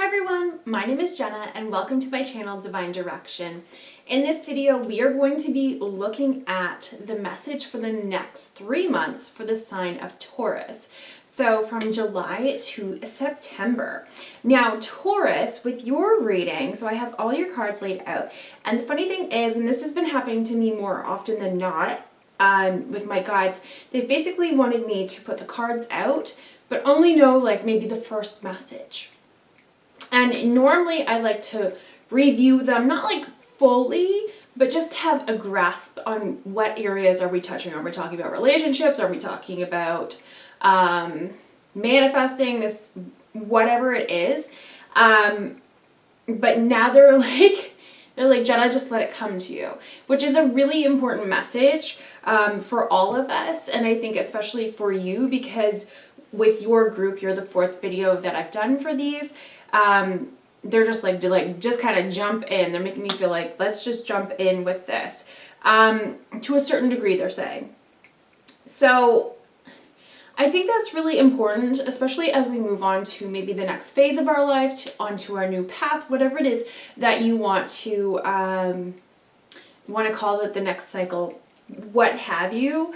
everyone, my name is Jenna and welcome to my channel Divine Direction. In this video we are going to be looking at the message for the next 3 months for the sign of Taurus. So from July to September. Now Taurus, with your reading, so I have all your cards laid out, and the funny thing is, and this has been happening to me more often than not with my guides, they basically wanted me to put the cards out but only know like maybe the first message. And normally I like to review them, not like fully, but just have a grasp on what areas are we touching. Are we talking about relationships? Are we talking about manifesting this, whatever it is? But now they're like, Jenna, just let it come to you, which is a really important message for all of us. And I think especially for you, because with your group, you're the 4th video that I've done for these. They're just just kind of jump in. They're making me feel like, let's just jump in with this. To a certain degree, they're saying. So I think that's really important, especially as we move on to maybe the next phase of our life, onto our new path, whatever it is that you want to call it, the next cycle, what have you.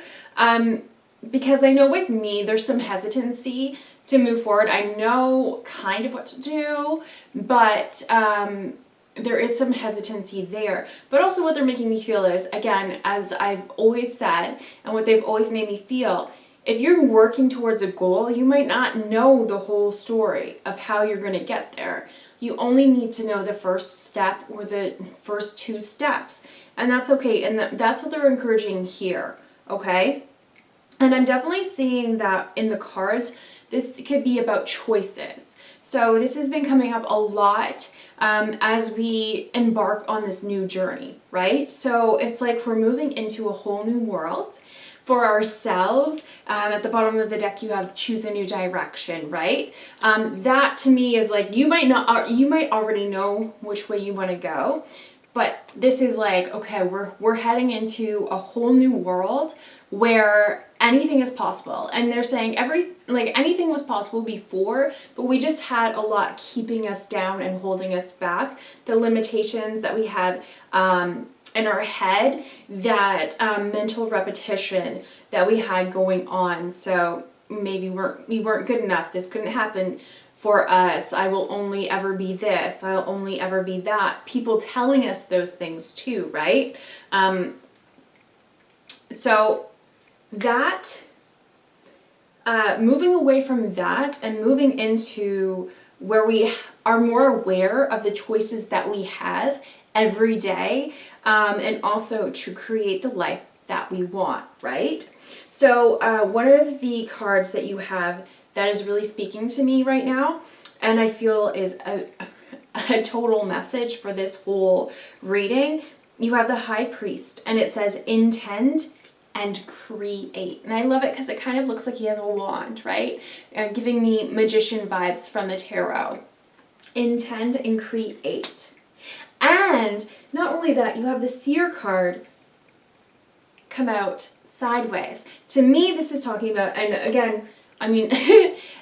Because I know with me, there's some hesitancy to move forward. I know kind of what to do, but there is some hesitancy there. But also what they're making me feel is, again, as I've always said, and what they've always made me feel, if you're working towards a goal, you might not know the whole story of how you're going to get there. You only need to know the first step or the first 2 steps. And that's okay. And that's what they're encouraging here, okay? And I'm definitely seeing that in the cards, this could be about choices. So this has been coming up a lot as we embark on this new journey, right? So it's like we're moving into a whole new world for ourselves. At the bottom of the deck, you have choose a new direction, right? That to me is like, you might already know which way you want to go, but this is like, okay, we're heading into a whole new world where anything is possible. And they're saying anything was possible before, but we just had a lot keeping us down and holding us back. The limitations that we have in our head, that mental repetition that we had going on. So maybe we weren't good enough. This couldn't happen for us. I will only ever be this. I'll only ever be that. People telling us those things too, right? So that, moving away from that and moving into where we are more aware of the choices that we have every day, and also to create the life that we want, right? So one of the cards that you have that is really speaking to me right now, and I feel is a total message for this whole reading, you have the High Priest, and it says intend and create. And I love it because it kind of looks like he has a wand, right? Giving me magician vibes from the tarot. Intend and create. And not only that, you have the Seer card come out sideways. To me, this is talking about, and again, I mean,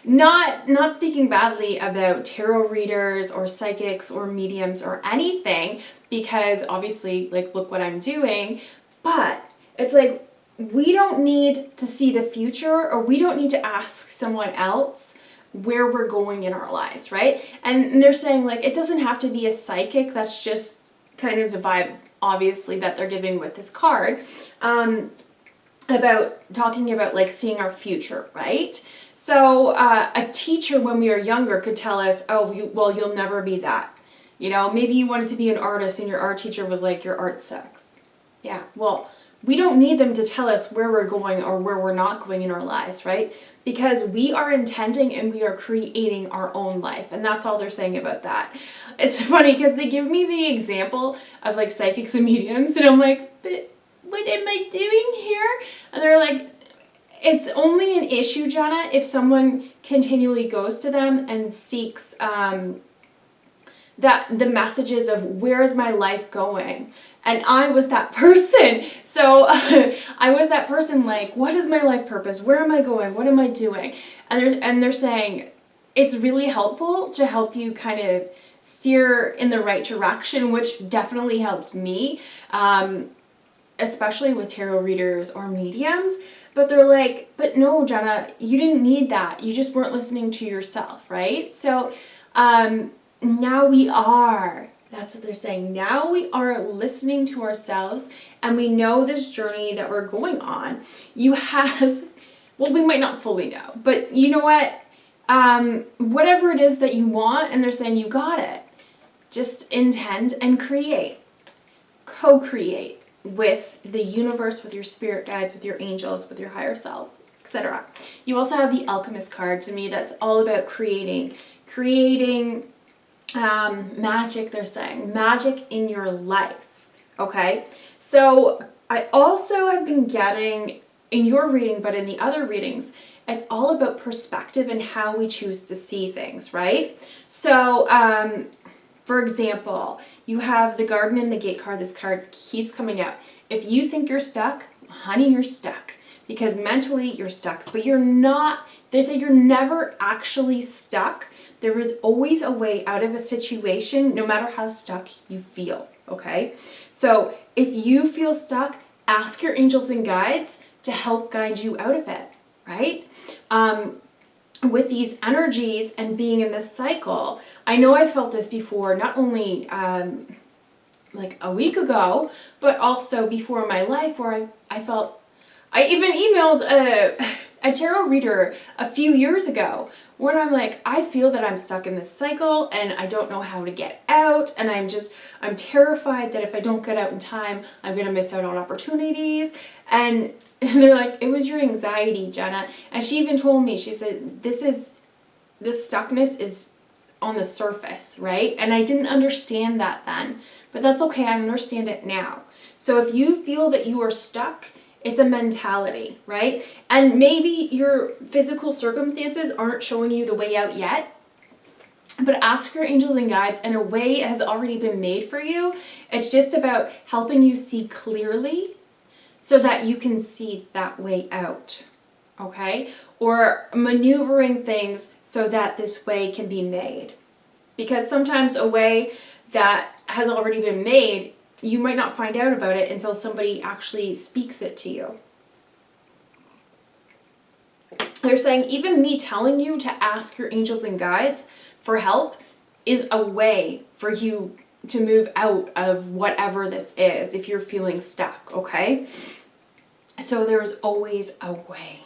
not speaking badly about tarot readers or psychics or mediums or anything, because obviously, like, look what I'm doing, but it's like, we don't need to see the future, or we don't need to ask someone else where we're going in our lives, right? And they're saying, like, it doesn't have to be a psychic. That's just kind of the vibe, obviously, that they're giving with this card, about talking about, like, seeing our future, right? So a teacher when we were younger could tell us, oh, you'll never be that. You know, maybe you wanted to be an artist and your art teacher was like, your art sucks. Yeah, well, we don't need them to tell us where we're going or where we're not going in our lives, right? Because we are intending and we are creating our own life. And that's all they're saying about that. It's funny because they give me the example of like psychics and mediums, and I'm like, but what am I doing here? And they're like, it's only an issue, Jenna, if someone continually goes to them and seeks that the messages of where is my life going. And I was that person. So I was that person, like, what is my life purpose? Where am I going? What am I doing? And they're saying, it's really helpful to help you kind of steer in the right direction, which definitely helped me, especially with tarot readers or mediums. But they're like, but no, Jenna, you didn't need that. You just weren't listening to yourself, right? So now we are. That's what they're saying. Now we are listening to ourselves, and we know this journey that we're going on. You have, well, we might not fully know, but you know what? Whatever it is that you want, and they're saying you got it. Just intend and create. Co-create with the universe, with your spirit guides, with your angels, with your higher self, etc. You also have the Alchemist card. To me, that's all about creating magic. They're saying magic in your life. Okay, so I also have been getting in your reading, but in the other readings, it's all about perspective and how we choose to see things, right? So for example, you have the Garden and the Gate card. This card keeps coming out. If you think you're stuck, honey, you're stuck. Because mentally you're stuck. But you're not. They say you're never actually stuck. There is always a way out of a situation, no matter how stuck you feel. Okay? So if you feel stuck, ask your angels and guides to help guide you out of it. Right? With these energies and being in this cycle, I know I felt this before, not only like a week ago, but also before in my life where I felt, I even emailed a tarot reader a few years ago when I'm like, I feel that I'm stuck in this cycle and I don't know how to get out, and I'm terrified that if I don't get out in time, I'm going to miss out on opportunities. And they're like, it was your anxiety, Jenna. And she even told me, she said, this stuckness is on the surface, right? And I didn't understand that then, but that's okay. I understand it now. So if you feel that you are stuck, it's a mentality, right? And maybe your physical circumstances aren't showing you the way out yet, but ask your angels and guides, and a way has already been made for you. It's just about helping you see clearly so that you can see that way out, okay? Or maneuvering things so that this way can be made. Because sometimes a way that has already been made, you might not find out about it until somebody actually speaks it to you. They're saying even me telling you to ask your angels and guides for help is a way for you to move out of whatever this is if you're feeling stuck, okay? So there's always a way.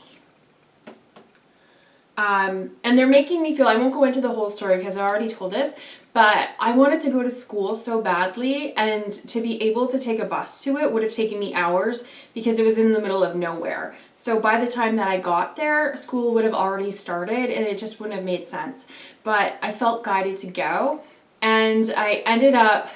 And they're making me feel, I won't go into the whole story because I already told this, but I wanted to go to school so badly, and to be able to take a bus to it would have taken me hours because it was in the middle of nowhere. So by the time that I got there, school would have already started and it just wouldn't have made sense. But I felt guided to go, and I ended up,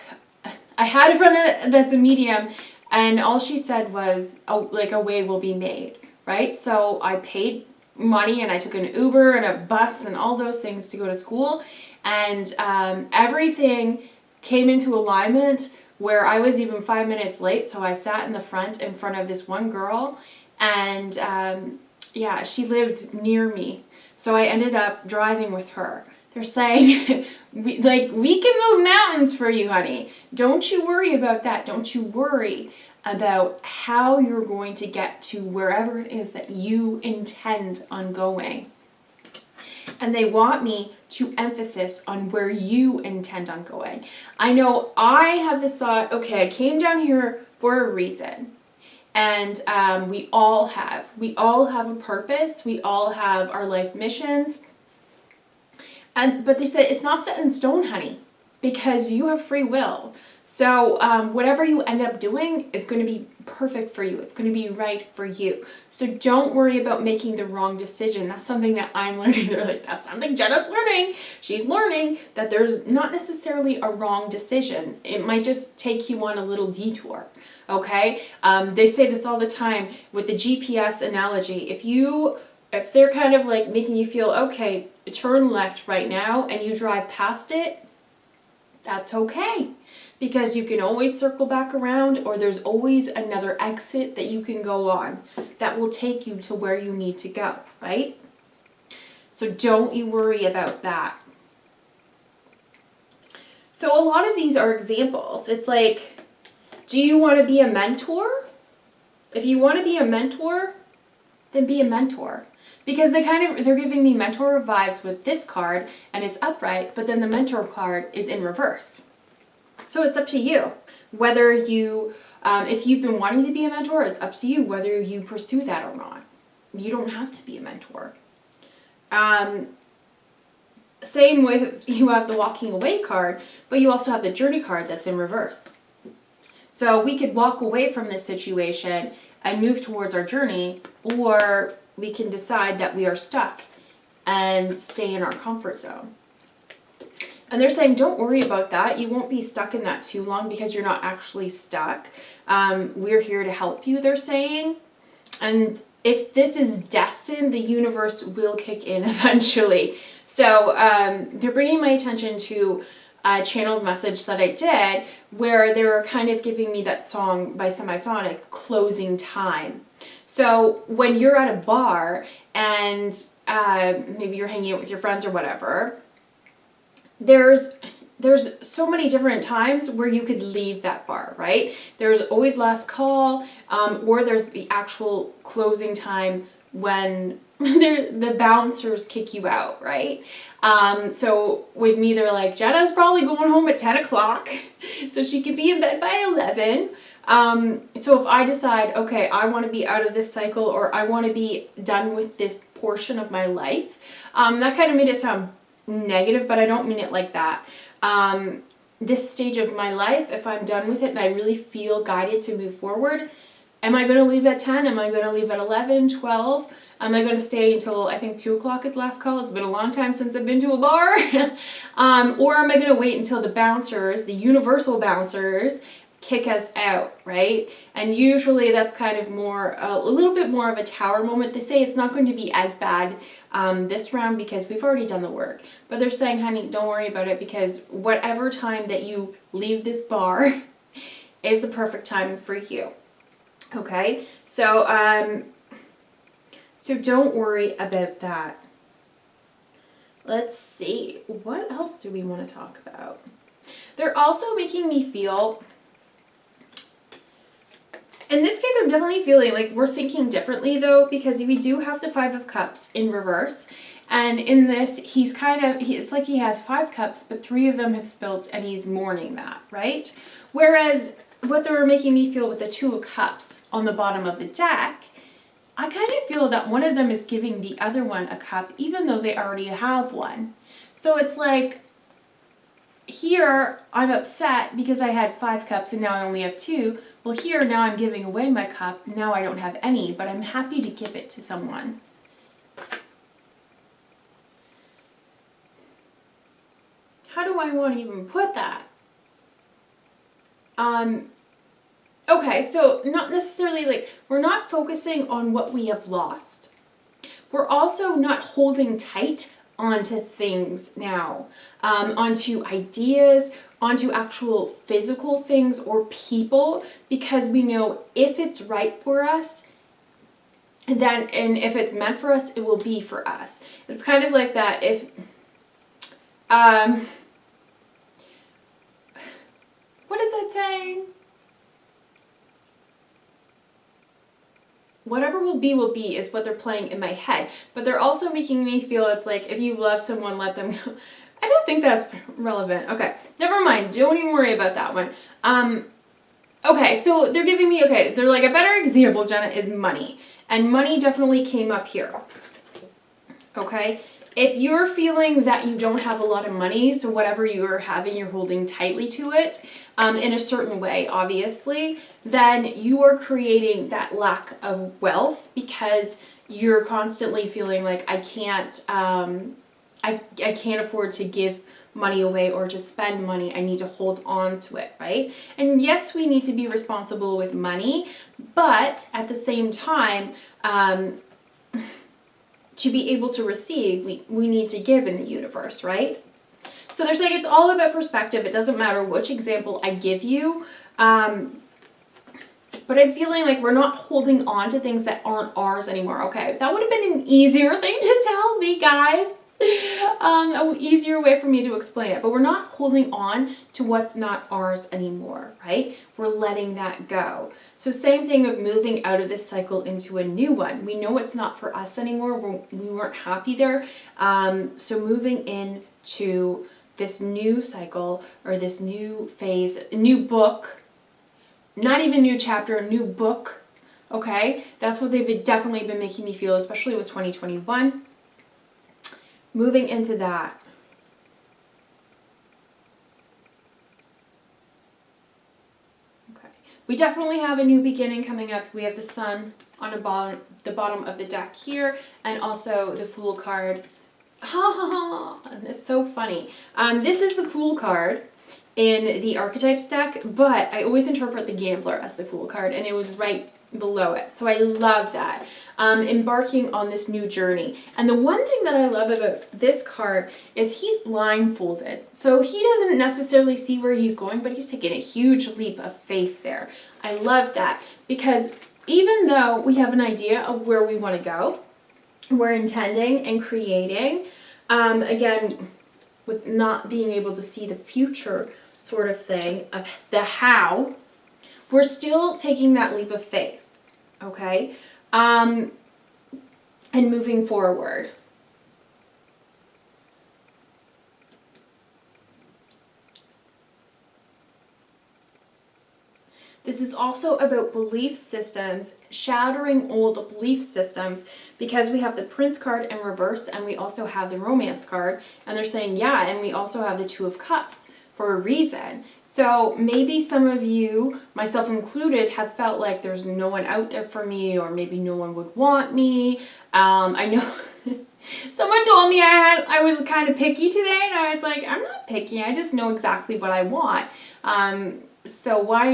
I had a friend that's a medium, and all she said was, oh, like a way will be made, right? So I paid money and I took an Uber and a bus and all those things to go to school, and everything came into alignment where I was even 5 minutes late. So I sat in front of this one girl, and yeah, she lived near me, so I ended up driving with her. They're saying, we can move mountains for you, honey. Don't you worry about that. Don't you worry about how you're going to get to wherever it is that you intend on going. And they want me to emphasize on where you intend on going. I know I have this thought, okay, I came down here for a reason. And we all have a purpose. We all have our life missions. But they said it's not set in stone, honey, because you have free will. So whatever you end up doing is going to be perfect for you. It's going to be right for you. So don't worry about making the wrong decision. That's something that I'm learning. They're like, that's something Jenna's learning. She's learning that there's not necessarily a wrong decision. It might just take you on a little detour. Okay? They say this all the time with the GPS analogy. If they're kind of like making you feel, okay, turn left right now, and you drive past it, that's okay. Because you can always circle back around, or there's always another exit that you can go on that will take you to where you need to go, right? So don't you worry about that. So a lot of these are examples. It's like, do you want to be a mentor? If you want to be a mentor, then be a mentor. Because they're giving me mentor vibes with this card, and it's upright, but then the mentor card is in reverse. So it's up to you. Whether you, if you've been wanting to be a mentor, it's up to you whether you pursue that or not. You don't have to be a mentor. Same with, you have the walking away card, but you also have the journey card that's in reverse. So we could walk away from this situation and move towards our journey, or we can decide that we are stuck and stay in our comfort zone. And they're saying, don't worry about that. You won't be stuck in that too long because you're not actually stuck. We're here to help you, they're saying. And if this is destined, the universe will kick in eventually. So they're bringing my attention to a channeled message that I did where they were kind of giving me that song by Semisonic, Closing Time. So when you're at a bar and maybe you're hanging out with your friends or whatever, there's so many different times where you could leave that bar, right? There's always last call, or there's the actual closing time when the bouncers kick you out, right? So with me, they're like, Jenna's probably going home at 10 o'clock, so she could be in bed by 11. So if I decide, okay, I want to be out of this cycle, or I want to be done with this portion of my life, that kind of made it sound negative, but I don't mean it like that. This stage of my life, if I'm done with it and I really feel guided to move forward, am I going to leave at 10? Am I going to leave at 11, 12? Am I going to stay until, I think 2 o'clock is last call? It's been a long time since I've been to a bar. Or am I going to wait until the bouncers, the universal bouncers, kick us out, right? And usually that's kind of more, a little bit more of a tower moment. They say it's not going to be as bad this round because we've already done the work. But they're saying, honey, don't worry about it because whatever time that you leave this bar is the perfect time for you. Okay? So, so don't worry about that. Let's see. What else do we want to talk about? They're also making me feel, in this case, I'm definitely feeling like we're thinking differently though, because we do have the 5 of Cups in reverse. And in this, he's kind of, it's like he has 5 cups, but 3 of them have spilt and he's mourning that, right? Whereas what they were making me feel with the 2 of Cups on the bottom of the deck, I kind of feel that one of them is giving the other one a cup, even though they already have one. So it's like, here I'm upset because I had 5 cups and now I only have 2. Well, here now I'm giving away my cup. Now I don't have any, but I'm happy to give it to someone. How do I want to even put that? Okay, so not necessarily like, we're not focusing on what we have lost. We're also not holding tight onto things now, onto ideas, onto actual physical things or people, because we know if it's right for us, then, and if it's meant for us, it will be for us. It's kind of like that if, what is that saying? Whatever will be is what they're playing in my head. But they're also making me feel it's like, if you love someone, let them go. I don't think that's relevant. Okay, never mind. Don't even worry about that one. Okay, so they're giving me, okay, they're like, a better example, Jenna, is money. And money definitely came up here. Okay? If you're feeling that you don't have a lot of money, so whatever you're having, you're holding tightly to it, in a certain way, obviously, then you are creating that lack of wealth because you're constantly feeling like I can't afford to give money away or to spend money. I need to hold on to it, right? And yes, we need to be responsible with money, but at the same time, to be able to receive, we need to give in the universe, right? So they're saying it's all about perspective. It doesn't matter which example I give you. But I'm feeling like we're not holding on to things that aren't ours anymore. Okay, that would have been an easier thing to tell me, guys. An easier way for me to explain it. But we're not holding on to what's not ours anymore, right? We're letting that go. So same thing of moving out of this cycle into a new one. We know it's not for us anymore. We weren't happy there. So moving into this new cycle or this new phase, new book, not even new chapter, new book, okay? That's what they've definitely been making me feel, especially with 2021. Moving into that. Okay. We definitely have a new beginning coming up. We have the sun on the bottom of the deck here, and also the Fool card. Ha ha ha! It's so funny. This is the Fool card in the Archetypes deck, but I always interpret the Gambler as the Fool card, and it was right below it. So I love that. Embarking on this new journey. And the one thing that I love about this card is he's blindfolded. So he doesn't necessarily see where he's going, but he's taking a huge leap of faith there. I love that because even though we have an idea of where we want to go, we're intending and creating, again, with not being able to see the future sort of thing of the how, we're still taking that leap of faith, okay? And moving forward. This is also about belief systems, shattering old belief systems, because we have the Prince card in reverse and we also have the Romance card, and they're saying, yeah, and we also have the Two of Cups for a reason. So maybe some of you, myself included, have felt like there's no one out there for me, or maybe no one would want me. I know someone told me I was kind of picky today, and I was like, I'm not picky, I just know exactly what I want. So what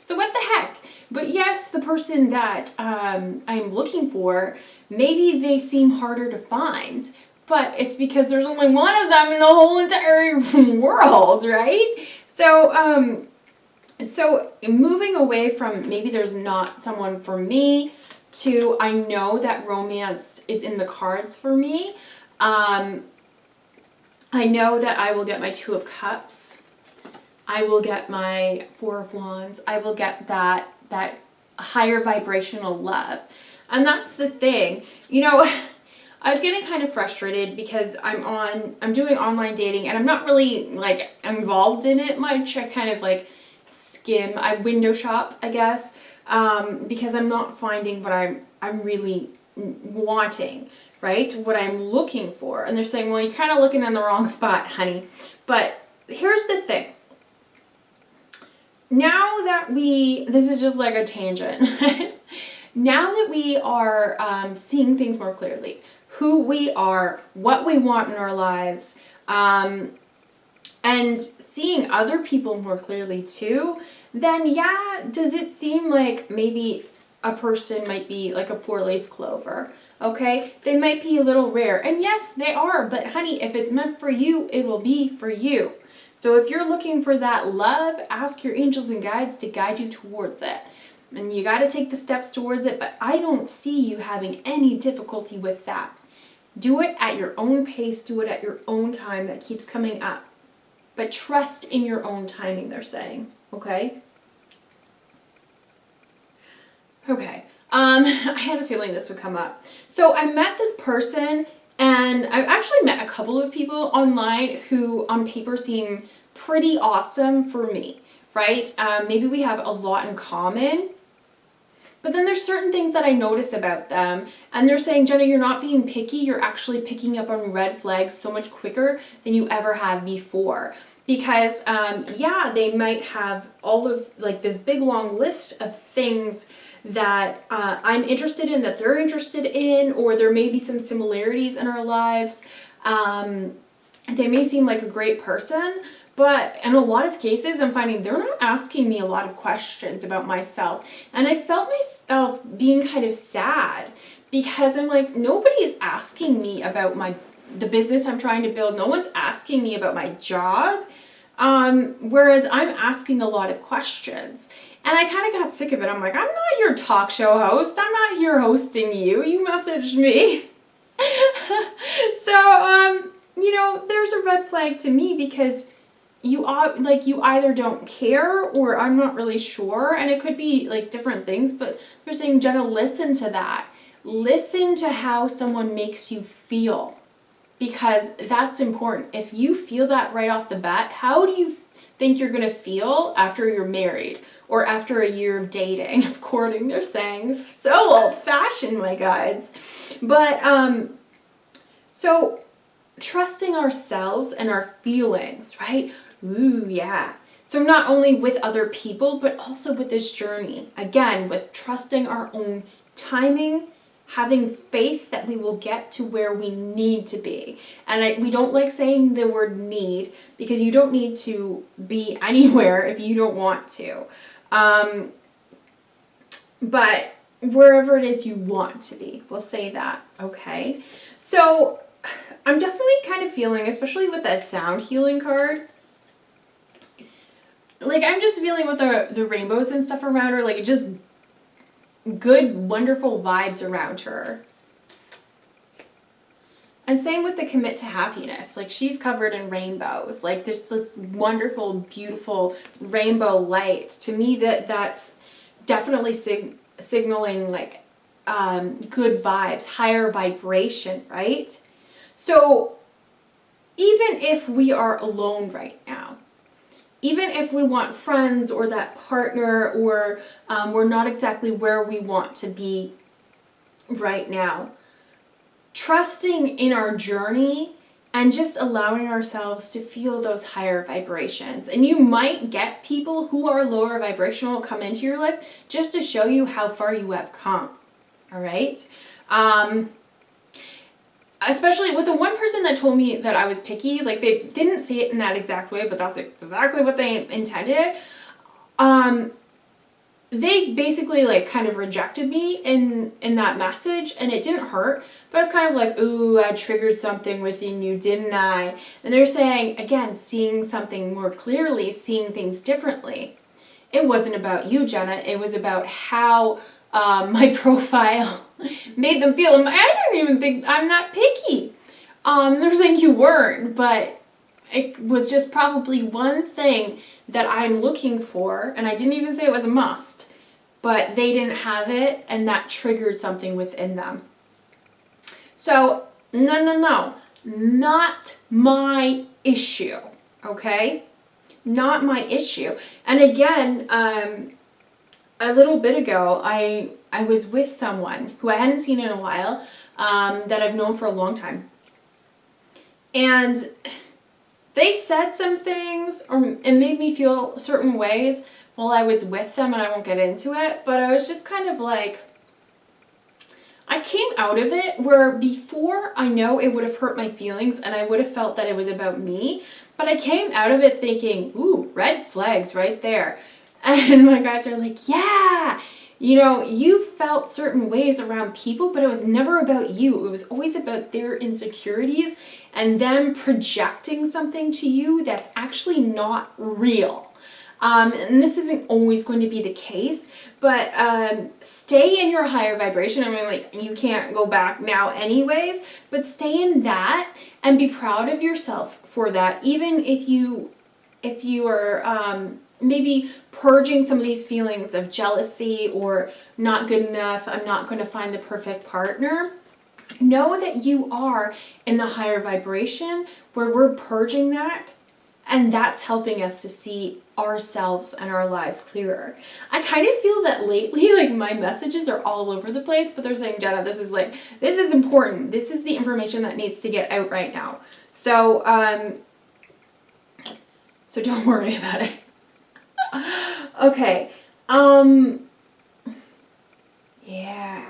the heck? But yes, the person that I'm looking for, maybe they seem harder to find. But it's because there's only one of them in the whole entire world, right? So, so moving away from maybe there's not someone for me to I know that romance is in the cards for me. I know that I will get my Two of Cups. I will get my Four of Wands. I will get that higher vibrational love. And that's the thing. You know, I was getting kind of frustrated because I'm doing online dating and I'm not really like involved in it much. I kind of like skim, I window shop, I guess, because I'm not finding what I'm really wanting, right? What I'm looking for. And they're saying, well, you're kind of looking in the wrong spot, honey. But here's the thing. Now that this is just like a tangent. Now that we are seeing things more clearly, who we are, what we want in our lives, and seeing other people more clearly too, then yeah, does it seem like maybe a person might be like a four-leaf clover, okay? They might be a little rare, and yes, they are, but honey, if it's meant for you, it will be for you. So if you're looking for that love, ask your angels and guides to guide you towards it. And you got to take the steps towards it, but I don't see you having any difficulty with that. Do it at your own pace, do it at your own time. That keeps coming up. But trust in your own timing, they're saying, okay? Okay, I had a feeling this would come up. So I met this person, and I've actually met a couple of people online who on paper seem pretty awesome for me, right? Maybe we have a lot in common. But then there's certain things that I notice about them, and they're saying, Jenna, you're not being picky, you're actually picking up on red flags so much quicker than you ever have before. Because, yeah, they might have all of, like, this big long list of things that I'm interested in, that they're interested in, or there may be some similarities in our lives. They may seem like a great person, but in a lot of cases, I'm finding they're not asking me a lot of questions about myself. And I felt myself being kind of sad because I'm like, nobody is asking me about the business I'm trying to build. No one's asking me about my job. Whereas I'm asking a lot of questions. And I kind of got sick of it. I'm like, I'm not your talk show host. I'm not here hosting you. You messaged me. So, there's a red flag to me because you either don't care or I'm not really sure. And it could be like different things, but they're saying, Jenna, listen to that. Listen to how someone makes you feel. Because that's important. If you feel that right off the bat, how do you think you're going to feel after you're married or after a year of dating, of courting? They're saying so old-fashioned, my guides. But so trusting ourselves and our feelings, right? Ooh, yeah. So not only with other people, but also with this journey. Again, with trusting our own timing, having faith that we will get to where we need to be. And we don't like saying the word need because you don't need to be anywhere if you don't want to. But wherever it is you want to be, we'll say that, okay? So I'm definitely kind of feeling, especially with that sound healing card, like I'm just feeling with the rainbows and stuff around her, like just good, wonderful vibes around her. And same with the commit to happiness. Like she's covered in rainbows. Like there's this wonderful, beautiful rainbow light. To me, that's definitely signaling like good vibes, higher vibration, right? So even if we are alone right now, even if we want friends or that partner or we're not exactly where we want to be right now, trusting in our journey and just allowing ourselves to feel those higher vibrations. And you might get people who are lower vibrational come into your life just to show you how far you have come. All right? Especially with the one person that told me that I was picky, like they didn't say it in that exact way, but that's exactly what they intended. They basically like kind of rejected me in that message, and it didn't hurt, but I was kind of like, ooh, I triggered something within you, didn't I? And they're saying, again, seeing something more clearly, seeing things differently. It wasn't about you, Jenna. It was about how my profile made them feel. I don't even think I'm that picky. They're saying you weren't, but it was just probably one thing that I'm looking for, and I didn't even say it was a must, but they didn't have it, and that triggered something within them. So, no, not my issue, okay? Not my issue. And again, a little bit ago, I was with someone who I hadn't seen in a while, that I've known for a long time. And they said some things it made me feel certain ways while I was with them, and I won't get into it, but I was just kind of like, I came out of it where before I know it would have hurt my feelings and I would have felt that it was about me, but I came out of it thinking, ooh, red flags right there. And my guys are like, yeah, you felt certain ways around people, but it was never about you. It was always about their insecurities and them projecting something to you that's actually not real. And this isn't always going to be the case, but stay in your higher vibration. I mean, like, you can't go back now anyways, but stay in that and be proud of yourself for that. Even if you are maybe purging some of these feelings of jealousy or not good enough, I'm not going to find the perfect partner. Know that you are in the higher vibration where we're purging that, and that's helping us to see ourselves and our lives clearer. I kind of feel that lately, like, my messages are all over the place, but they're saying, Jenna, this is important. This is the information that needs to get out right now. So don't worry about it. Okay. Yeah.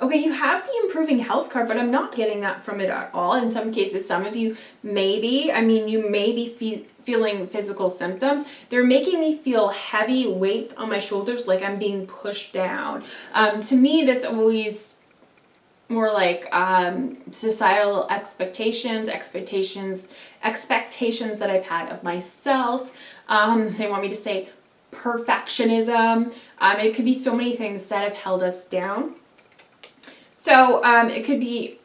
Okay, you have the improving health card, but I'm not getting that from it at all. In some cases, some of you maybe, you may be feeling physical symptoms. They're making me feel heavy weights on my shoulders, like I'm being pushed down. To me, that's always more like societal expectations that I've had of myself. They want me to say perfectionism. It could be so many things that have held us down. So it could be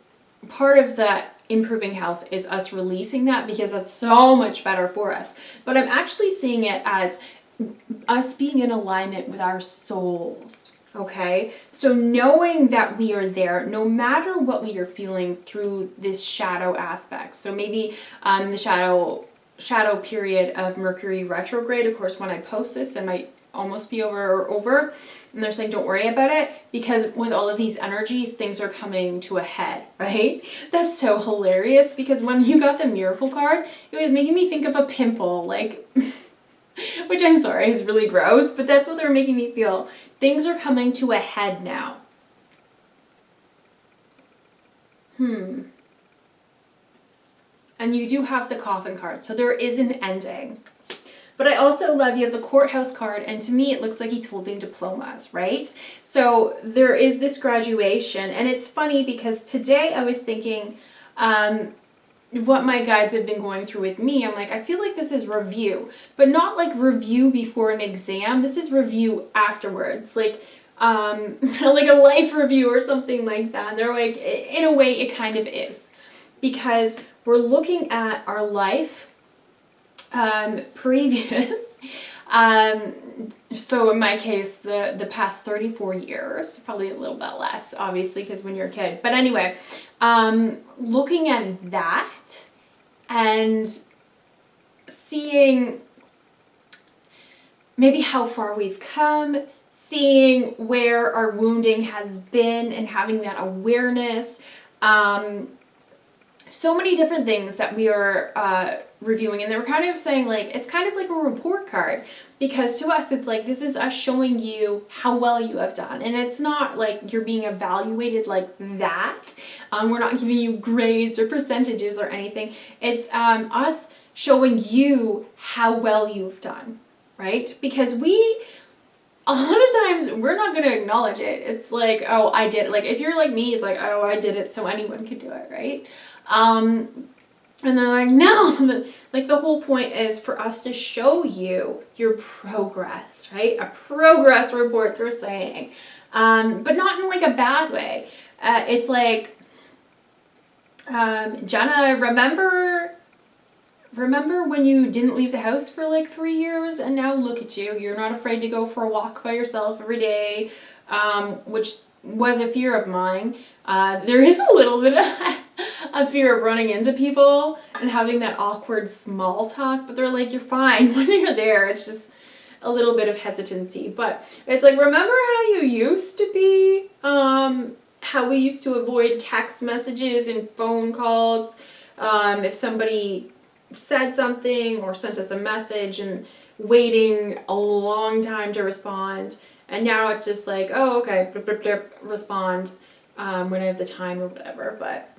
part of that improving health is us releasing that, because that's so much better for us. But I'm actually seeing it as us being in alignment with our souls. Okay, so knowing that we are there no matter what we are feeling through this shadow aspect. So maybe the shadow period of Mercury retrograde. Of course, when I post this, it might almost be over, and they're saying don't worry about it, because with all of these energies, things are coming to a head, right? That's so hilarious, because when you got the miracle card, it was making me think of a pimple, like which I'm sorry is really gross, but that's what they're making me feel. Things are coming to a head now. And you do have the coffin card, so there is an ending. But I also love you have the courthouse card, and to me it looks like he's holding diplomas, right? So there is this graduation, and it's funny because today I was thinking what my guides have been going through with me. I'm like, I feel like this is review, but not like review before an exam. This is review afterwards, like like a life review or something like that. And they're like, in a way it kind of is, because we're looking at our life previous, so in my case, the past 34 years, probably a little bit less, obviously, because when you're a kid. But anyway, looking at that and seeing maybe how far we've come, seeing where our wounding has been and having that awareness. So many different things that we are reviewing, and they were kind of saying like it's kind of like a report card, because to us it's like this is us showing you how well you have done, and it's not like you're being evaluated like that. We're not giving you grades or percentages or anything. It's us showing you how well you've done, right? Because a lot of times we're not going to acknowledge it. It's like, oh, I did it. Like if you're like me, it's like, oh, I did it, so anyone can do it, right? And they're like, no, like the whole point is for us to show you your progress, right? A progress report, they're saying, but not in like a bad way. It's like, Jenna, remember when you didn't leave the house for like 3 years, and now look at you, you're not afraid to go for a walk by yourself every day, which was a fear of mine. There is a little bit of a fear of running into people and having that awkward small talk, but they're like, you're fine when you're there. It's just a little bit of hesitancy, but it's like, remember how you used to be, how we used to avoid text messages and phone calls, if somebody said something or sent us a message, and waiting a long time to respond. And now it's just like, oh, okay, respond when I have the time or whatever. But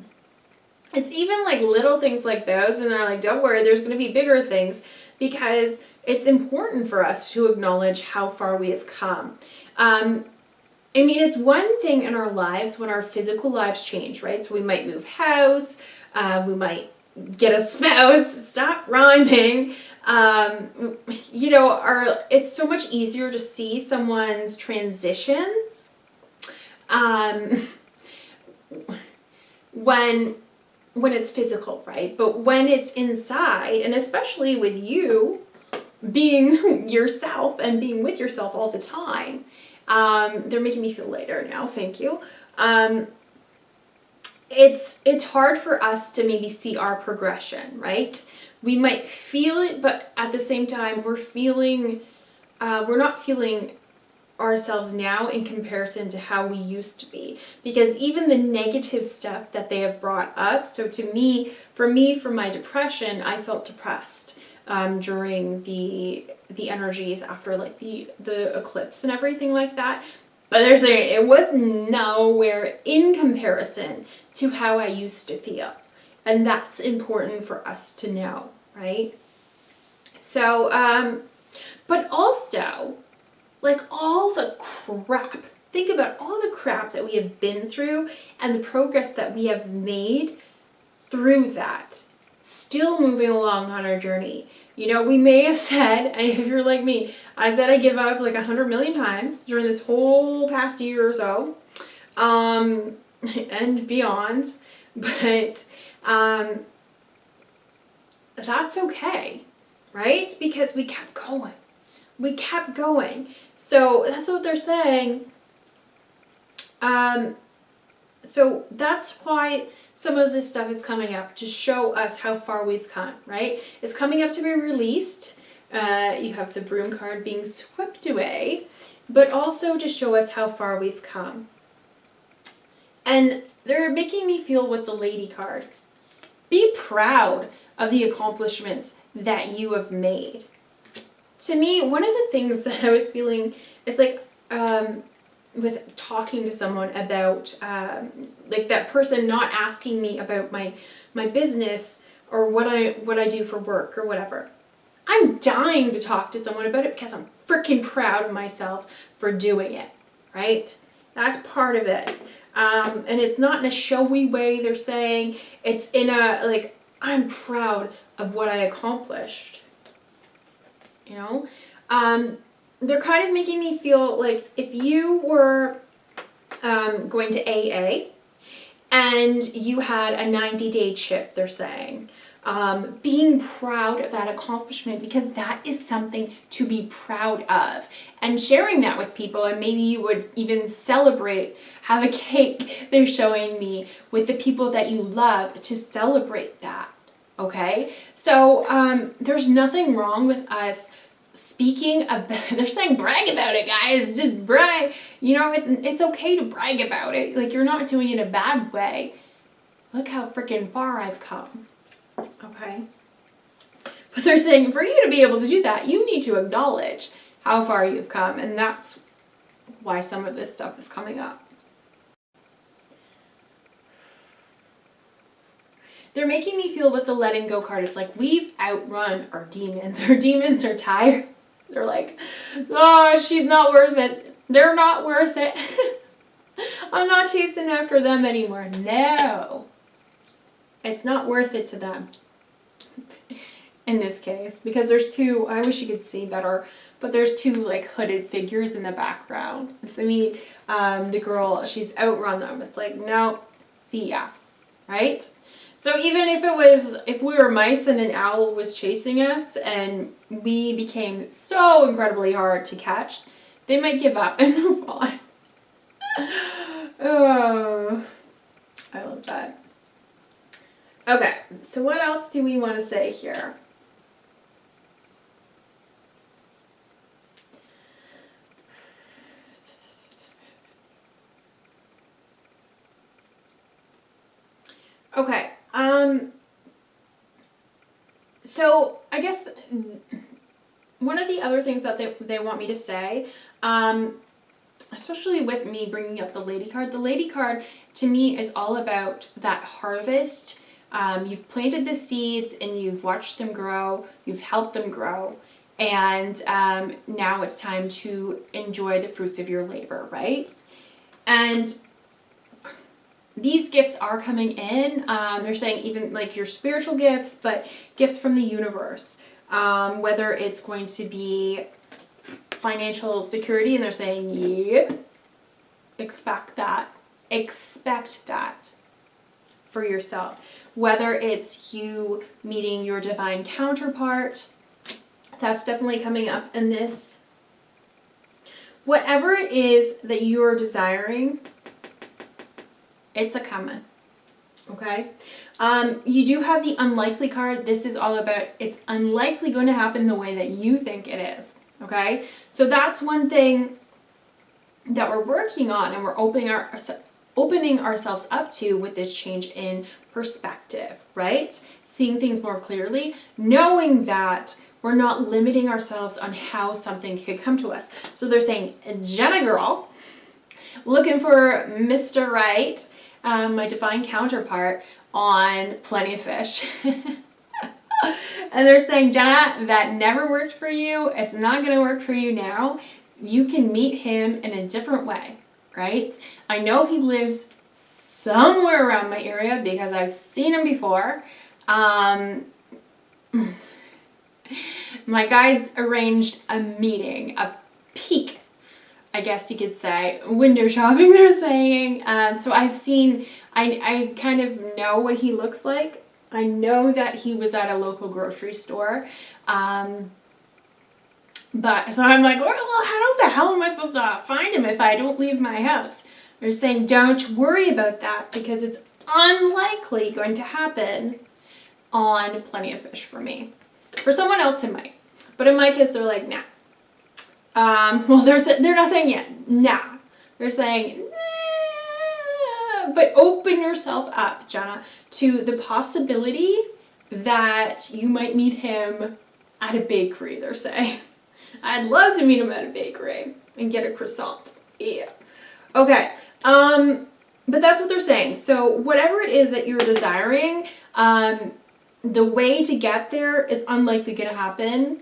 it's even like little things like those, and they're like, don't worry, there's going to be bigger things, because it's important for us to acknowledge how far we have come. I mean, it's one thing in our lives when our physical lives change, right? So we might move house, we might get a spouse, stop rhyming. You know, it's so much easier to see someone's transitions when it's physical, right? But when it's inside, and especially with you being yourself and being with yourself all the time, they're making me feel lighter now, thank you. It's hard for us to maybe see our progression, right? We might feel it, but at the same time, we're not feeling ourselves now in comparison to how we used to be, because even the negative stuff that they have brought up. So for my depression, I felt depressed during the energies after like the eclipse and everything like that. But they're saying it was nowhere in comparison to how I used to feel. And that's important for us to know, right? So, but also, like all the crap think about all the crap that we have been through and the progress that we have made through that. Still moving along on our journey. You know, we may have said, and if you're like me, I said I give up like 100 million times during this whole past year or so, and beyond, but that's okay, right? Because we kept going. We kept going. So that's what they're saying. So that's why some of this stuff is coming up, to show us how far we've come, right? It's coming up to be released. You have the broom card being swept away, but also to show us how far we've come. And they're making me feel with the lady card. Be proud of the accomplishments that you have made. To me, one of the things that I was feeling is like, with talking to someone about, like that person not asking me about my business or what I do for work or whatever. I'm dying to talk to someone about it because I'm freaking proud of myself for doing it, right? That's part of it. And it's not in a showy way, they're saying. It's in a, like, I'm proud of what I accomplished. You know? They're kind of making me feel like if you were going to AA and you had a 90-day chip, they're saying, being proud of that accomplishment, because that is something to be proud of, and sharing that with people, and maybe you would even celebrate, have a cake, they're showing me, with the people that you love to celebrate that, okay? So there's nothing wrong with us speaking about, they're saying brag about it, guys, just brag, you know, it's okay to brag about it, like you're not doing it in a bad way. Look how freaking far I've come, okay? But they're saying for you to be able to do that, you need to acknowledge how far you've come, and that's why some of this stuff is coming up. They're making me feel with the letting go card, it's like we've outrun our demons. Our demons are tired. They're like, oh, she's not worth it. They're not worth it. I'm not chasing after them anymore. No. It's not worth it to them. In this case. Because there's two, I wish you could see better, but there's two like hooded figures in the background. To me, the girl, she's outrun them. It's like, no, see ya. Right? So even if we were mice and an owl was chasing us and we became so incredibly hard to catch, they might give up and move on. Oh, I love that. Okay, so what else do we want to say here? Okay, so I guess one of the other things that they want me to say, especially with me bringing up the lady card to me is all about that harvest. You've planted the seeds and you've watched them grow, you've helped them grow, and now it's time to enjoy the fruits of your labor, right? And these gifts are coming in. They're saying even like your spiritual gifts, but gifts from the universe. Whether it's going to be financial security, and they're saying, yep, expect that. Expect that for yourself. Whether it's you meeting your divine counterpart, that's definitely coming up in this. Whatever it is that you're desiring, it's a coming, okay? You do have the unlikely card. This is all about it's unlikely going to happen the way that you think it is, okay? So that's one thing that we're working on and we're opening ourselves up to with this change in perspective, right? Seeing things more clearly, knowing that we're not limiting ourselves on how something could come to us. So they're saying, Jenna girl, looking for Mr. Right, my divine counterpart on Plenty of Fish. And they're saying, Jenna, that never worked for you. It's not going to work for you now. You can meet him in a different way. right? I know he lives somewhere around my area because I've seen him before. My guides arranged a meeting, a peek, I guess you could say, window shopping, they're saying. So I've seen, I kind of know what he looks like. I know that he was at a local grocery store. But, so I'm like, well, how the hell am I supposed to find him if I don't leave my house? They're saying, don't worry about that because it's unlikely going to happen on Plenty of Fish for me. For someone else it might. But in my case, they're like, nah. Well, they're not saying yet, nah. They're saying, nah. But open yourself up, Jenna, to the possibility that you might meet him at a bakery, they're saying. I'd love to meet him at a bakery and get a croissant. Yeah. Okay. But that's what they're saying. So whatever it is that you're desiring, the way to get there is unlikely going to happen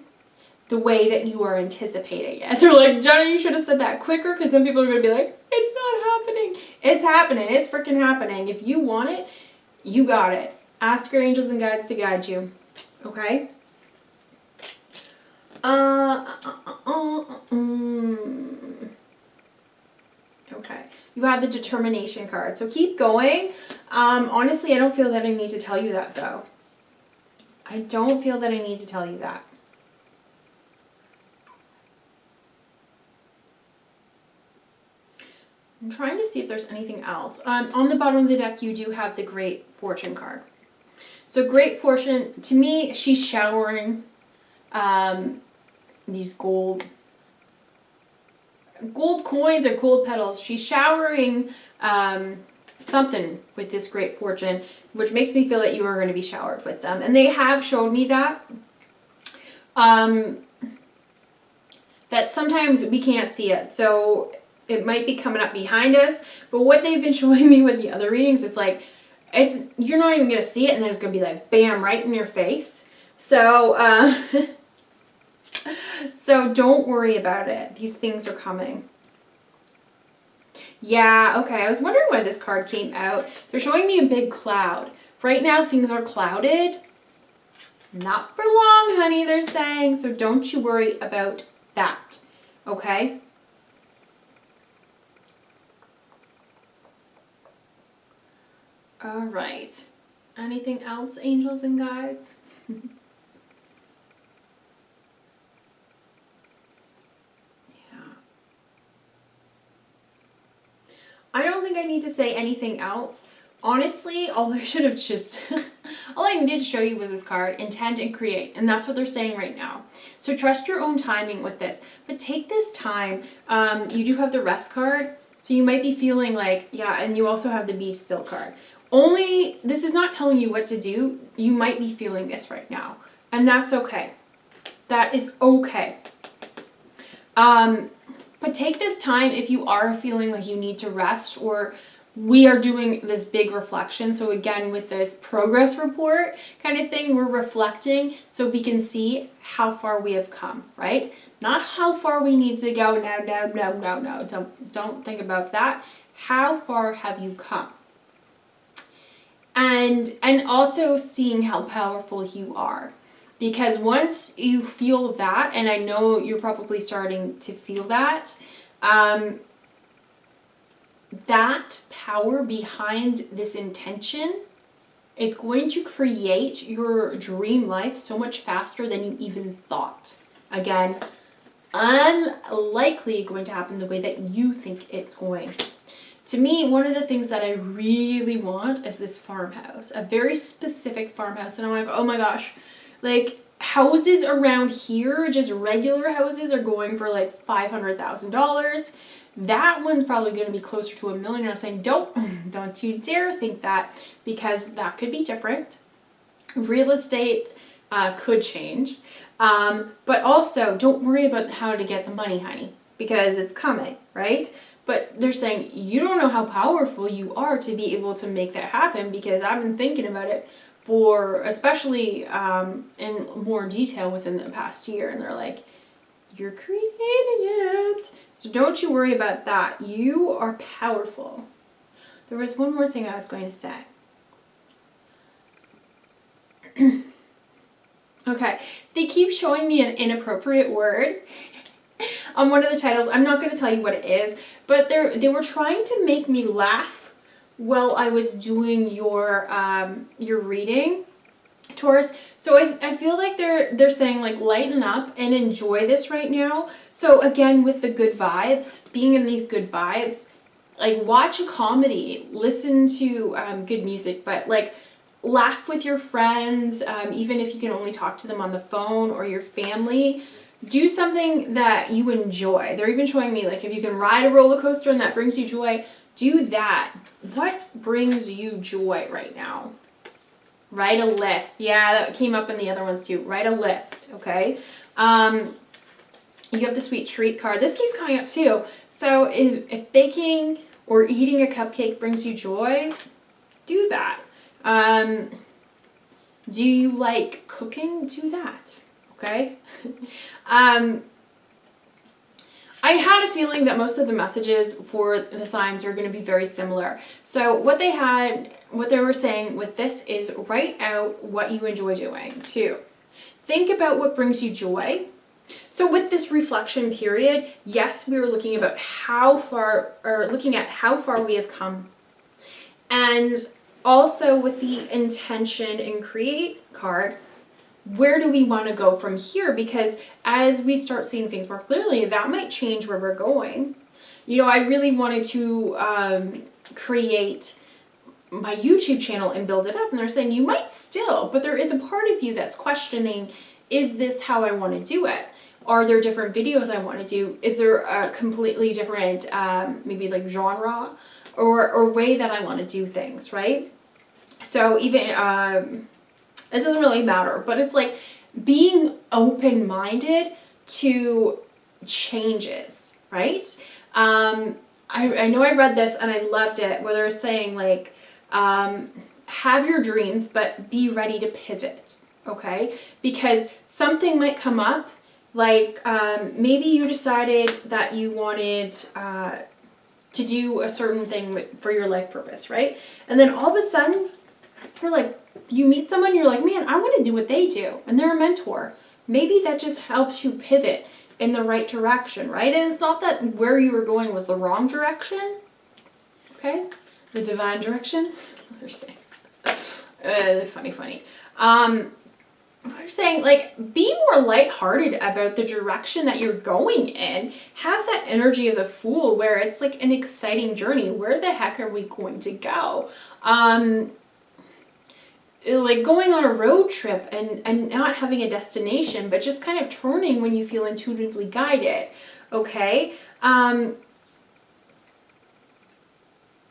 the way that you are anticipating it. They're like, Jenna, you should have said that quicker because some people are going to be like, it's not happening. It's happening. It's freaking happening. If you want it, you got it. Ask your angels and guides to guide you. Okay? Okay. You have the determination card. So keep going. Honestly, I don't feel that I need to tell you that though. I don't feel that I need to tell you that. I'm trying to see if there's anything else. On the bottom of the deck, you do have the Great Fortune card. So Great Fortune, to me, she's showering these gold coins or gold petals. She's showering something with this Great Fortune, which makes me feel that you are going to be showered with them. And they have showed me that. That sometimes we can't see it. So it might be coming up behind us. But what they've been showing me with the other readings is like, you're not even going to see it and then it's going to be like, bam, right in your face. So, so don't worry about it. These things are coming. Yeah, okay. I was wondering why this card came out. They're showing me a big cloud. Right now, things are clouded. Not for long, honey, they're saying. So don't you worry about that. Okay? All right. Anything else, angels and guides? I don't think I need to say anything else. Honestly, all I should have just, all I needed to show you was this card, intend and create. And that's what they're saying right now. So trust your own timing with this. But take this time. You do have the rest card. So you might be feeling like, yeah, and you also have the be still card. Only, this is not telling you what to do. You might be feeling this right now. And that's okay. That is okay. But take this time if you are feeling like you need to rest, or we are doing this big reflection. So again, with this progress report kind of thing, we're reflecting so we can see how far we have come, right? Not how far we need to go. No. Don't think about that. How far have you come? And also seeing how powerful you are. Because once you feel that, and I know you're probably starting to feel that, that power behind this intention is going to create your dream life so much faster than you even thought. Again, unlikely going to happen the way that you think it's going. To me, one of the things that I really want is this farmhouse, a very specific farmhouse. And I'm like, oh my gosh. Like, houses around here, just regular houses, are going for like $500,000. That one's probably going to be closer to $1 million. And I was saying, don't you dare think that, because that could be different. Real estate could change. But also, don't worry about how to get the money, honey, because it's coming, right? But they're saying, you don't know how powerful you are to be able to make that happen, because I've been thinking about it for, especially in more detail within the past year, and they're like, You're creating it. So don't you worry about that. You are powerful. There was one more thing I was going to say. Okay, they keep showing me an inappropriate word on one of the titles. I'm not going to tell you what it is, but they were trying to make me laugh while I was doing your reading, Taurus. So I feel like they're saying like lighten up and enjoy this right now. So again, with the good vibes, being in these good vibes, like watch a comedy, listen to good music, but like laugh with your friends, even if you can only talk to them on the phone, or your family. Do something that you enjoy. They're even showing me like if you can ride a roller coaster and that brings you joy, do that. What brings you joy right now? Write a list. Yeah, that came up in the other ones too. Write a list, okay? You have the sweet treat card. This keeps coming up too. So if baking or eating a cupcake brings you joy, do that. Do you like cooking? Do that, okay? I had a feeling that most of the messages for the signs are going to be very similar. So what they were saying with this is write out what you enjoy doing. 2, think about what brings you joy. So with this reflection period, yes, we were looking at how far we have come. And also with the intention and create card, where do we want to go from here? Because as we start seeing things more clearly, that might change where we're going. You know, I really wanted to create my YouTube channel and build it up, and they're saying you might still, but there is a part of you that's questioning, is this how I want to do it? Are there different videos I want to do? Is there a completely different maybe like genre or way that I want to do things, right? So even it doesn't really matter, but it's like being open-minded to changes, right? I know I read this and I loved it, where they're saying like, have your dreams, but be ready to pivot, okay? Because something might come up, like maybe you decided that you wanted to do a certain thing for your life purpose, right? And then all of a sudden, you're like, you meet someone, you're like, man, I want to do what they do, and they're a mentor. Maybe that just helps you pivot in the right direction, right? And it's not that where you were going was the wrong direction, okay? The divine direction. They're saying, funny. We're saying, like, be more lighthearted about the direction that you're going in. Have that energy of the Fool, where it's like an exciting journey. Where the heck are we going to go? Like going on a road trip and not having a destination, but just kind of turning when you feel intuitively guided, okay?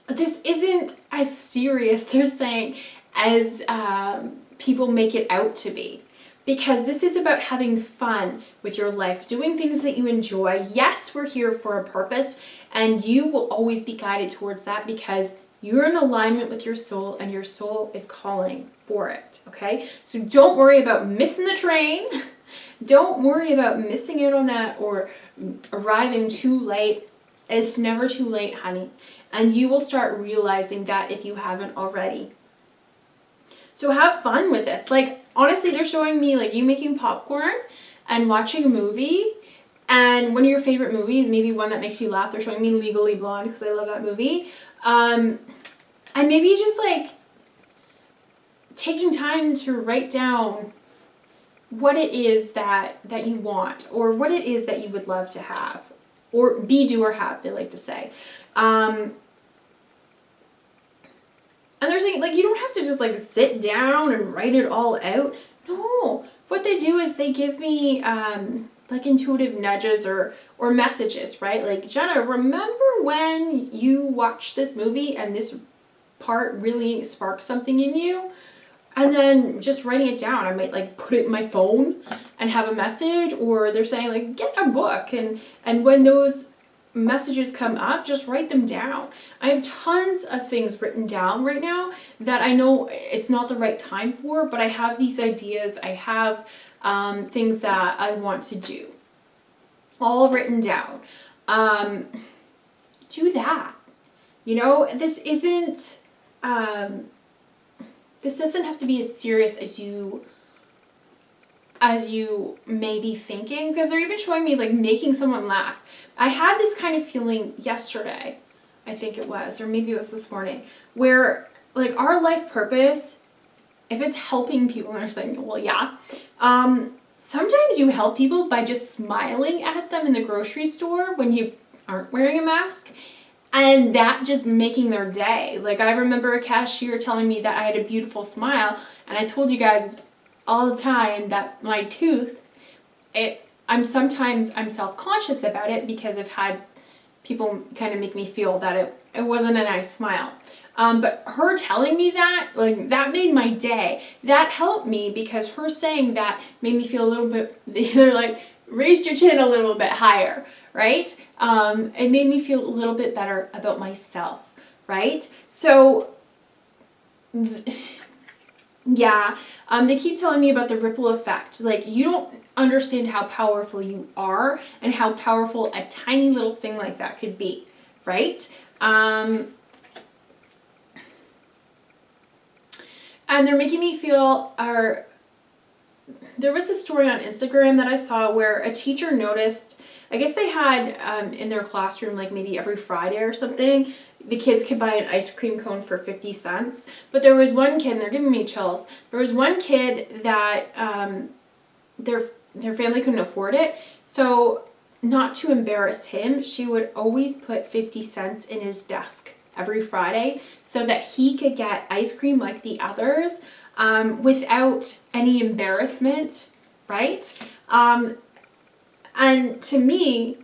This isn't as serious, they're saying, as people make it out to be. Because this is about having fun with your life, doing things that you enjoy. Yes, we're here for a purpose, and you will always be guided towards that because you're in alignment with your soul, and your soul is calling for it, okay? So don't worry about missing the train. Don't worry about missing out on that or arriving too late. It's never too late, honey. And you will start realizing that if you haven't already. So have fun with this. Like, honestly, they're showing me like you making popcorn and watching a movie, and one of your favorite movies, maybe one that makes you laugh. They're showing me Legally Blonde because I love that movie. And maybe just like taking time to write down what it is that you want, or what it is that you would love to have, or be, do, or have, they like to say. And they're saying, like, you don't have to just, like, sit down and write it all out. No. What they do is they give me, like, intuitive nudges or messages, right? Like, Jenna, remember when you watched this movie and this part really sparked something in you? And then just writing it down. I might, like, put it in my phone and have a message. Or they're saying, like, get a book. And when those messages come up, just write them down. I have tons of things written down right now that I know it's not the right time for, but I have these ideas. I have things that I want to do. all written down. Do that. You know, this doesn't have to be as serious as you may be thinking, because they're even showing me like making someone laugh. I had this kind of feeling yesterday, I think it was, or maybe it was this morning, where like our life purpose, if it's helping people, and they're saying, well, yeah, sometimes you help people by just smiling at them in the grocery store when you aren't wearing a mask, and that just making their day. Like, I remember a cashier telling me that I had a beautiful smile, and I told you guys all the time that my tooth, I'm self-conscious about it because I've had people kind of make me feel that it wasn't a nice smile. But her telling me that, like, that made my day. That helped me because her saying that made me feel a little bit, they're like, raised your chin a little bit higher, right? It made me feel a little bit better about myself, right? So, yeah, they keep telling me about the ripple effect. Like, you don't understand how powerful you are and how powerful a tiny little thing like that could be, right? And they're making me feel there was this story on Instagram that I saw where a teacher noticed, I guess they had in their classroom, like maybe every Friday or something, the kids could buy an ice cream cone for 50 cents. But there was one kid, and they're giving me chills, there was one kid that their family couldn't afford it. So not to embarrass him, she would always put 50 cents in his desk every Friday so that he could get ice cream like the others without any embarrassment, right? And to me,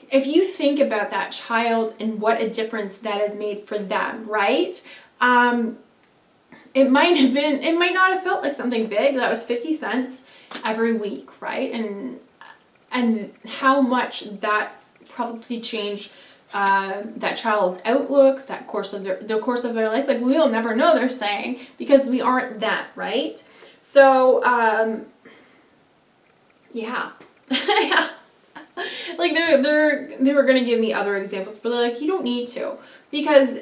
if you think about that child and what a difference that has made for them, right? It might not have felt like something big. That was 50 cents every week, right? And how much that probably changed that child's outlook, the course of their life. Like, we'll never know, they're saying, because we aren't that, right? So, yeah. Yeah. Like, they were gonna give me other examples, but they're like, you don't need to, because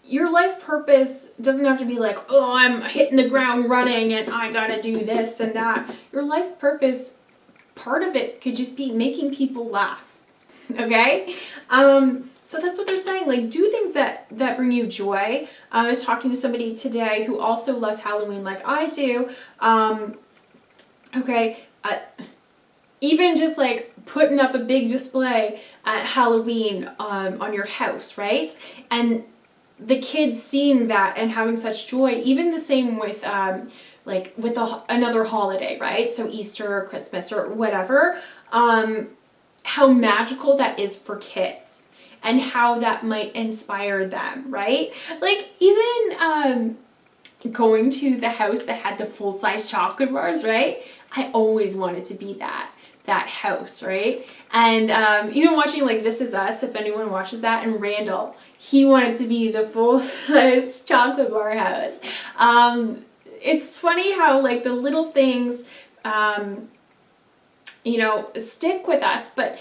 your life purpose doesn't have to be like, oh, I'm hitting the ground running and I gotta do this and that. Your life purpose, part of it could just be making people laugh. Okay? So that's what they're saying. Like, do things that bring you joy. I was talking to somebody today who also loves Halloween like I do. Even just like putting up a big display at Halloween on your house, right? And the kids seeing that and having such joy. Even the same with another holiday, right? So Easter or Christmas or whatever. How magical that is for kids and how that might inspire them, right? Like, even going to the house that had the full-size chocolate bars, right? I always wanted to be that house, right? And even watching like This Is Us, if anyone watches that, and Randall, he wanted to be the full-size chocolate bar house. It's funny how like the little things stick with us, but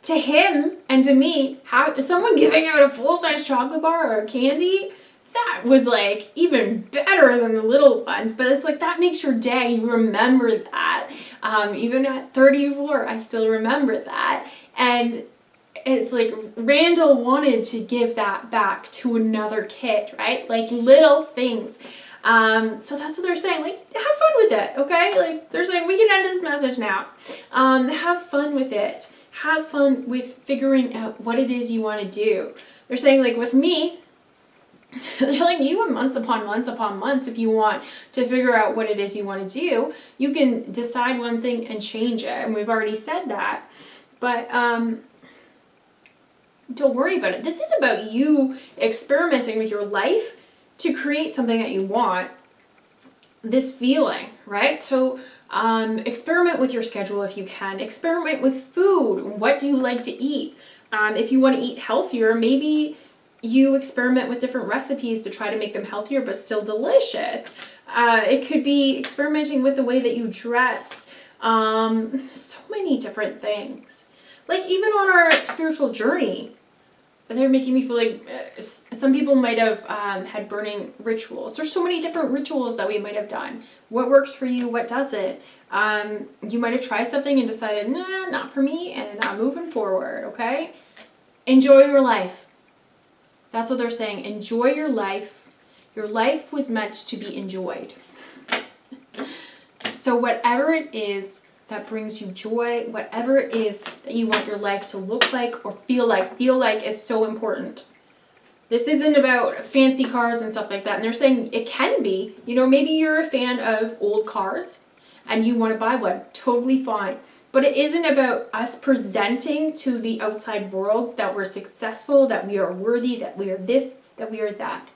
to him and to me, someone giving out a full-size chocolate bar or candy, that was like even better than the little ones. But it's like, that makes your day. You remember that. Even at 34, I still remember that. And it's like Randall wanted to give that back to another kid, right? Like, little things. So that's what they're saying. Like, have fun with it, okay? Like, they're saying we can end this message now. Have fun with it. Have fun with figuring out what it is you want to do. They're saying, like, with me, they're like, you have months upon months upon months if you want to figure out what it is you want to do. You can decide one thing and change it, and we've already said that. But don't worry about it. This is about you experimenting with your life to create something that you want, this feeling, right? So experiment with your schedule if you can. Experiment with food. What do you like to eat? If you want to eat healthier, maybe you experiment with different recipes to try to make them healthier but still delicious. It could be experimenting with the way that you dress. So many different things. Like even on our spiritual journey, they're making me feel like some people might have had burning rituals. There's so many different rituals that we might have done. What works for you? What doesn't? You might have tried something and decided, nah, not for me, and I'm moving forward, okay? Enjoy your life. That's what they're saying. Enjoy your life. Your life was meant to be enjoyed. So whatever it is that brings you joy, whatever it is that you want your life to look like or feel like is so important. This isn't about fancy cars and stuff like that. And they're saying it can be. You know, maybe you're a fan of old cars and you want to buy one. Totally fine. But it isn't about us presenting to the outside world that we're successful, that we are worthy, that we are this, that we are that.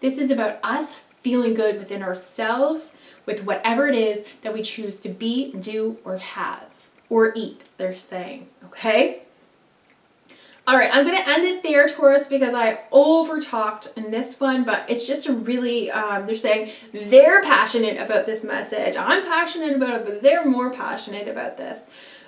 This is about us feeling good within ourselves with whatever it is that we choose to be, do, or have, or eat, they're saying, okay? All right, I'm going to end it there, Taurus, because I over-talked in this one, but it's just a really, they're saying they're passionate about this message. I'm passionate about it, but they're more passionate about this.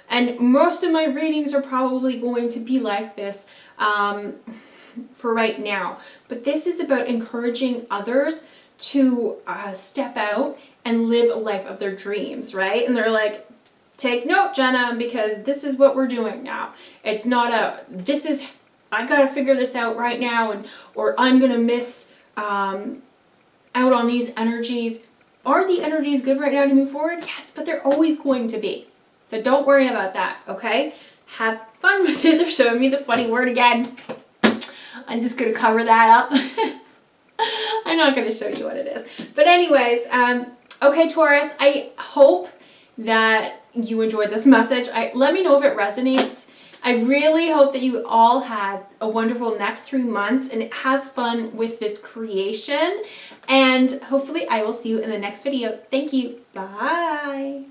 And most of my readings are probably going to be like this for right now. But this is about encouraging others to step out and live a life of their dreams, right? And they're like, take note, Jenna, because this is what we're doing now. It's not I gotta figure this out right now, or I'm gonna miss out on these energies. Are the energies good right now to move forward? Yes, but they're always going to be. So don't worry about that, okay? Have fun with it. They're showing me the funny word again. I'm just gonna cover that up. I'm not gonna show you what it is. But anyways, okay, Taurus, I hope that you enjoyed this message. Let me know if it resonates. I really hope that you all have a wonderful next 3 months and have fun with this creation. And hopefully I will see you in the next video. Thank you. Bye.